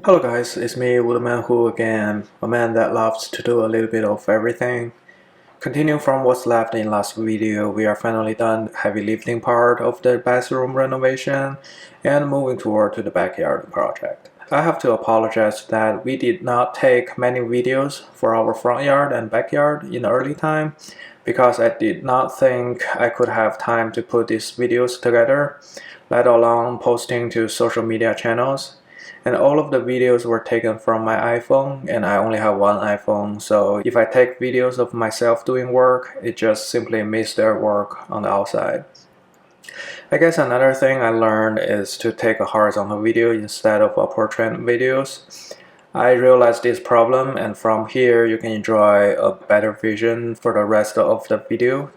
Hello guys, it's me, Woodman Who again, a man that loves to do a little bit of everything. Continuing from what's left in last video, we are finally done heavy lifting part of the bathroom renovation and moving toward to the backyard project. I have to apologize that we did not take many videos for our front yard and backyard in the early time because I did not think I could have time to put these videos together, let alone posting to social media channels. And all of the videos were taken from my iPhone, and I only have one iPhone, so if I take videos of myself doing work, it just simply missed their work on the outside. I guess another thing I learned is to take a horizontal video instead of a portrait videos. I realized this problem, and from here you can enjoy a better vision for the rest of the video.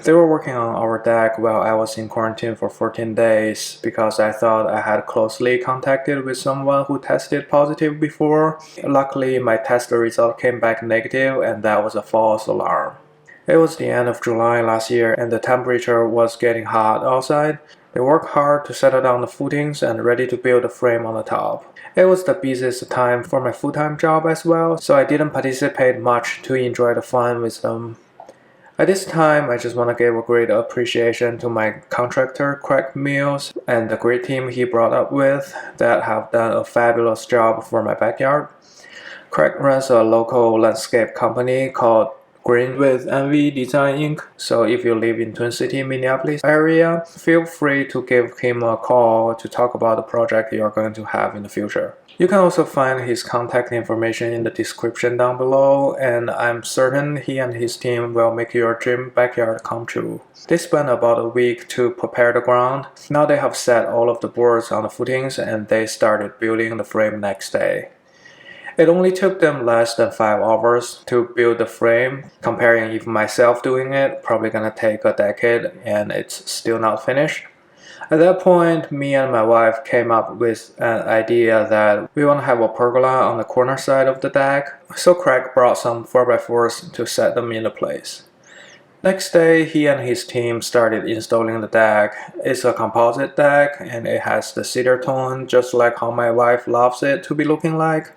They were working on our deck while I was in quarantine for 14 days because I thought I had closely contacted with someone who tested positive before. Luckily, my test result came back negative, and that was a false alarm. It was the end of July last year and the temperature was getting hot outside. They worked hard to settle down the footings and ready to build a frame on the top. It was the busiest time for my full-time job as well, so I didn't participate much to enjoy the fun with them. At this time, I just want to give a great appreciation to my contractor, Craig Mills, and the great team he brought up with that have done a fabulous job for my backyard. Craig runs a local landscape company called Green with Envy Design Inc. So if you live in Twin City, Minneapolis area, feel free to give him a call to talk about the project you are going to have in the future. You can also find his contact information in the description down below, and I'm certain he and his team will make your dream backyard come true. They spent about a week to prepare the ground. Now they have set all of the boards on the footings and they started building the frame next day. It only took them less than 5 hours to build the frame, comparing if myself doing it, probably gonna take a decade and it's still not finished. At that point, me and my wife came up with an idea that we want to have a pergola on the corner side of the deck, so Craig brought some 4x4s to set them into place. Next day, he and his team started installing the deck. It's a composite deck and it has the cedar tone just like how my wife loves it to be looking like.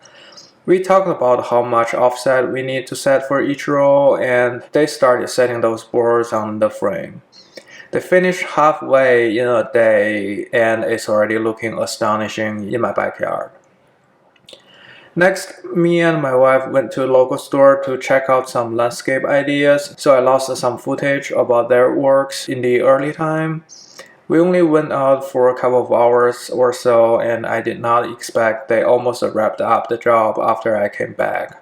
We talked about how much offset we need to set for each row, and they started setting those boards on the frame. They finished halfway in a day and it's already looking astonishing in my backyard. Next, me and my wife went to a local store to check out some landscape ideas, so I lost some footage about their works in the early time. We only went out for a couple of hours or so, and I did not expect they almost wrapped up the job after I came back.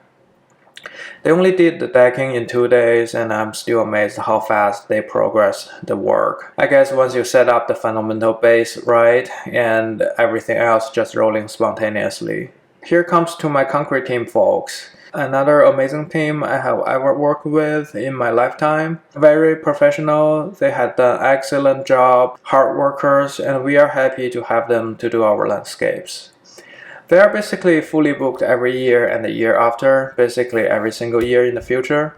They only did the decking in 2 days, and I'm still amazed how fast they progress the work. I guess once you set up the fundamental base right, and everything else just rolling spontaneously. Here comes to my concrete team folks. Another amazing team I have ever worked with in my lifetime. Very professional, they had done an excellent job, hard workers, and we are happy to have them to do our landscapes. They are basically fully booked every year and the year after, basically every single year in the future.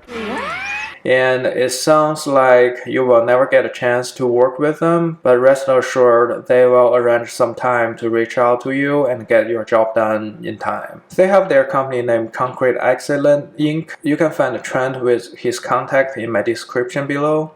And it sounds like you will never get a chance to work with them, but rest assured they will arrange some time to reach out to you and get your job done in time. They have their company named Concrete Excellent Inc. You can find Trent with his contact in my description below.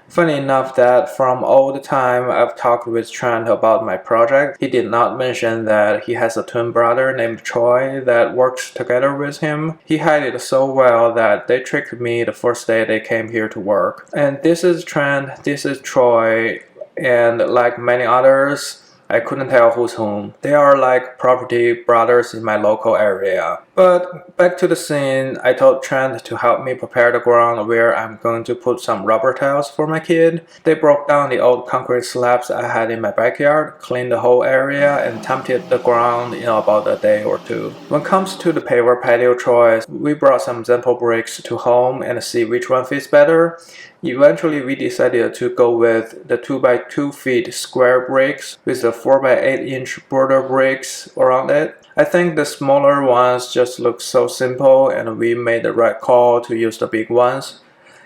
Funny enough that from all the time I've talked with Trent about my project, he did not mention that he has a twin brother named Troy that works together with him. He hid it so well that they tricked me the first day they came here to work. And this is Trent, this is Troy, and like many others, I couldn't tell who's whom. They are like property brothers in my local area. But back to the scene, I told Trent to help me prepare the ground where I'm going to put some rubber tiles for my kid. They broke down the old concrete slabs I had in my backyard, cleaned the whole area, and tempted the ground in about a day or two. When it comes to the Paver Patio choice, we brought some sample bricks to home and see which one fits better. Eventually, we decided to go with the 2x2 feet square bricks with the 4x8 inch border bricks around it. I think the smaller ones just look so simple, and we made the right call to use the big ones.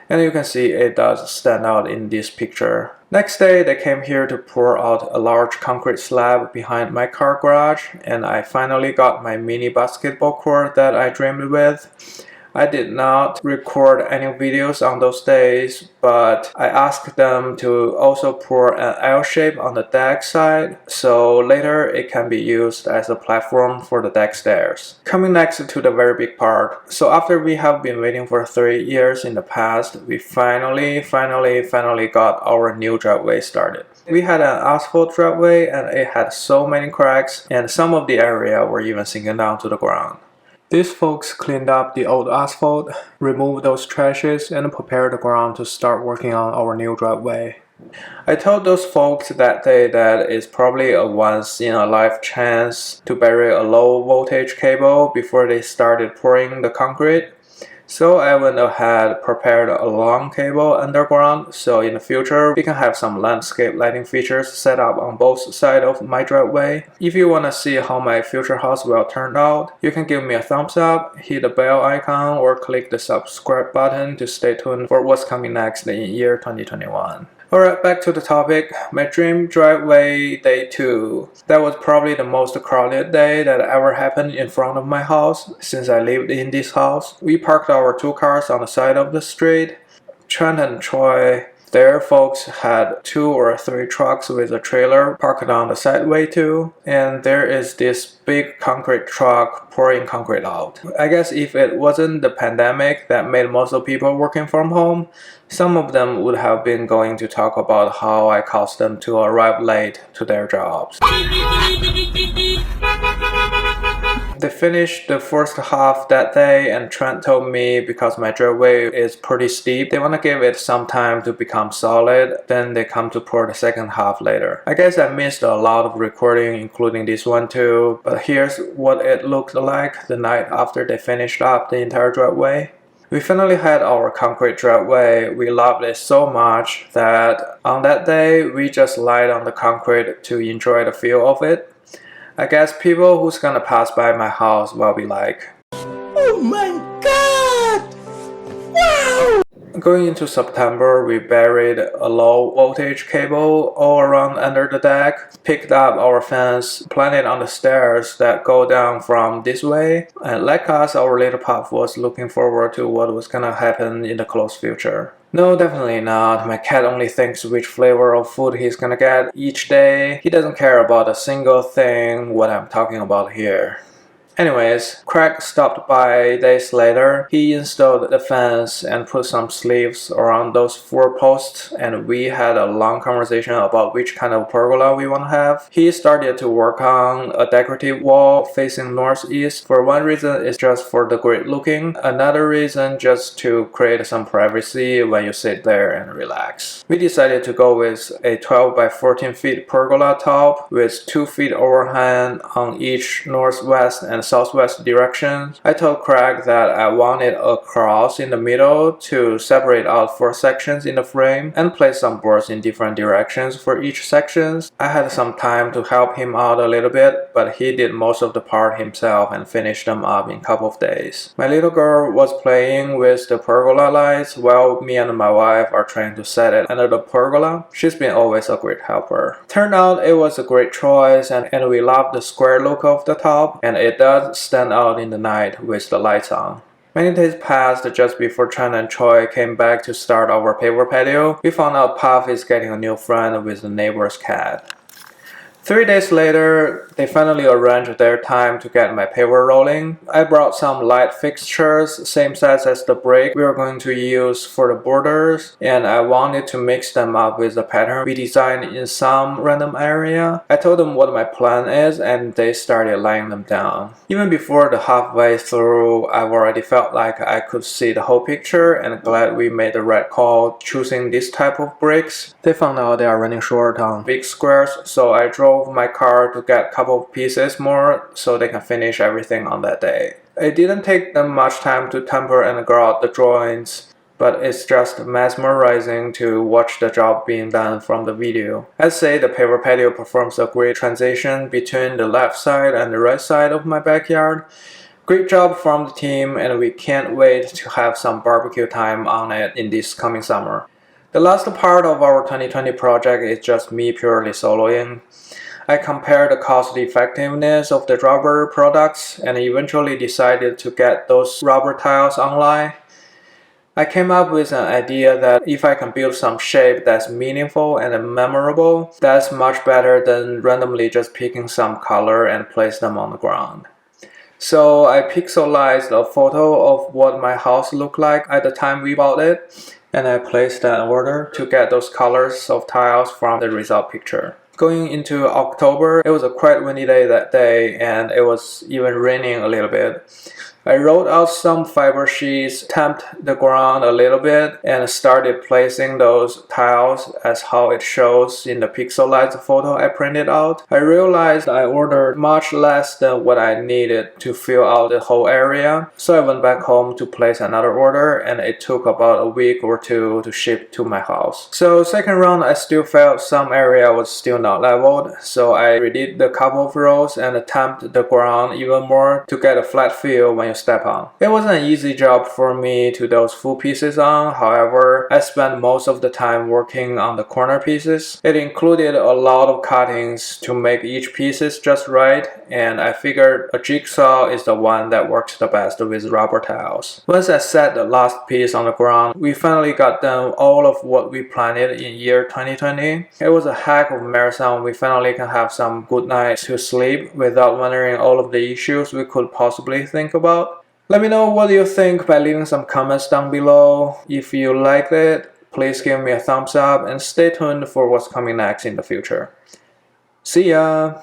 And you can see it does stand out in this picture. Next day, they came here to pour out a large concrete slab behind my car garage, and I finally got my mini basketball court that I dreamed with. I did not record any videos on those days, but I asked them to also pour an L shape on the deck side, so later it can be used as a platform for the deck stairs. Coming next to the very big part. So after we have been waiting for 3 years in the past, we finally got our new driveway started. We had an asphalt driveway and it had so many cracks, and some of the area were even sinking down to the ground. These folks cleaned up the old asphalt, removed those trashes, and prepared the ground to start working on our new driveway. I told those folks that day that it's probably a once-in-a-life chance to bury a low-voltage cable before they started pouring the concrete. So I went ahead, prepared a long cable underground, so in the future we can have some landscape lighting features set up on both sides of my driveway. If you want to see how my future house will turn out, you can give me a thumbs up, hit the bell icon, or click the subscribe button to stay tuned for what's coming next in year 2021. Alright, back to the topic. My dream driveway day 2. That was probably the most crowded day that ever happened in front of my house since I lived in this house. We parked our 2 cars on the side of the street. Trent and Troy, their folks had 2 or 3 trucks with a trailer parked on the sideway too. And there is this big concrete truck pouring concrete out. I guess if it wasn't the pandemic that made most of people working from home, some of them would have been going to talk about how I caused them to arrive late to their jobs. They finished the first half that day, and Trent told me because my driveway is pretty steep, they want to give it some time to become solid, then they come to pour the second half later. I guess I missed a lot of recording, including this one too, but here's what it looked like the night after they finished up the entire driveway. We finally had our concrete driveway. We loved it so much that on that day we just lied on the concrete to enjoy the feel of it. I guess people who's gonna pass by my house will be like, "Oh my god! Wow!" Going into September, we buried a low voltage cable all around under the deck, picked up our fence, planted on the stairs that go down from this way, and like us, our little pup was looking forward to what was gonna happen in the close future. No, definitely not. My cat only thinks which flavor of food he's gonna get each day. He doesn't care about a single thing what I'm talking about here. Anyways, Craig stopped by days later. He installed the fence and put some sleeves around those 4 posts, and we had a long conversation about which kind of pergola we want to have. He started to work on a decorative wall facing northeast. For one reason, it's just for the great looking. Another reason, just to create some privacy when you sit there and relax. We decided to go with a 12 by 14 feet pergola top with 2 feet overhang on each northwest and southwest direction. I told Craig that I wanted a cross in the middle to separate out 4 sections in the frame and place some boards in different directions for each section. I had some time to help him out a little bit, but he did most of the part himself and finished them up in a couple of days. My little girl was playing with the pergola lights while me and my wife are trying to set it under the pergola. She's been always a great helper. Turned out it was a great choice, and we loved the square look of the top, and it does stand out in the night with the lights on. Many days passed just before Trent and Troy came back to start our Paver Patio. We found out Puff is getting a new friend with the neighbor's cat. 3 days later, they finally arranged their time to get my paver rolling. I brought some light fixtures, same size as the brick we were going to use for the borders, and I wanted to mix them up with the pattern we designed in some random area. I told them what my plan is, and they started laying them down. Even before the halfway through, I've already felt like I could see the whole picture, and glad we made the right call choosing this type of bricks. They found out they are running short on big squares, so I drove my car to get a couple of pieces more so they can finish everything on that day. It didn't take them much time to temper and grout out the joints, but it's just mesmerizing to watch the job being done from the video. I'd say the Paver Patio performs a great transition between the left side and the right side of my backyard. Great job from the team, and we can't wait to have some barbecue time on it in this coming summer. The last part of our 2020 project is just me purely soloing. I compared the cost effectiveness of the rubber products and eventually decided to get those rubber tiles online. I came up with an idea that if I can build some shape that's meaningful and memorable, that's much better than randomly just picking some color and place them on the ground. So I pixelized a photo of what my house looked like at the time we bought it, and I placed an order to get those colors of tiles from the result picture. Going into October, it was a quite windy day that day, and it was even raining a little bit. I rolled out some fiber sheets, tamped the ground a little bit, and started placing those tiles as how it shows in the pixelized photo I printed out. I realized I ordered much less than what I needed to fill out the whole area, so I went back home to place another order, and it took about a week or two to ship to my house. So second round, I still felt some area was still not leveled, so I redid the couple of rows and tamped the ground even more to get a flat feel when you step on. It wasn't an easy job for me to those full pieces on, however, I spent most of the time working on the corner pieces. It included a lot of cuttings to make each pieces just right, and I figured a jigsaw is the one that works the best with rubber tiles. Once I set the last piece on the ground, we finally got done all of what we planned in year 2020. It was a heck of a marathon. We finally can have some good nights to sleep without wondering all of the issues we could possibly think about. Let me know what you think by leaving some comments down below. If you liked it, please give me a thumbs up and stay tuned for what's coming next in the future. See ya!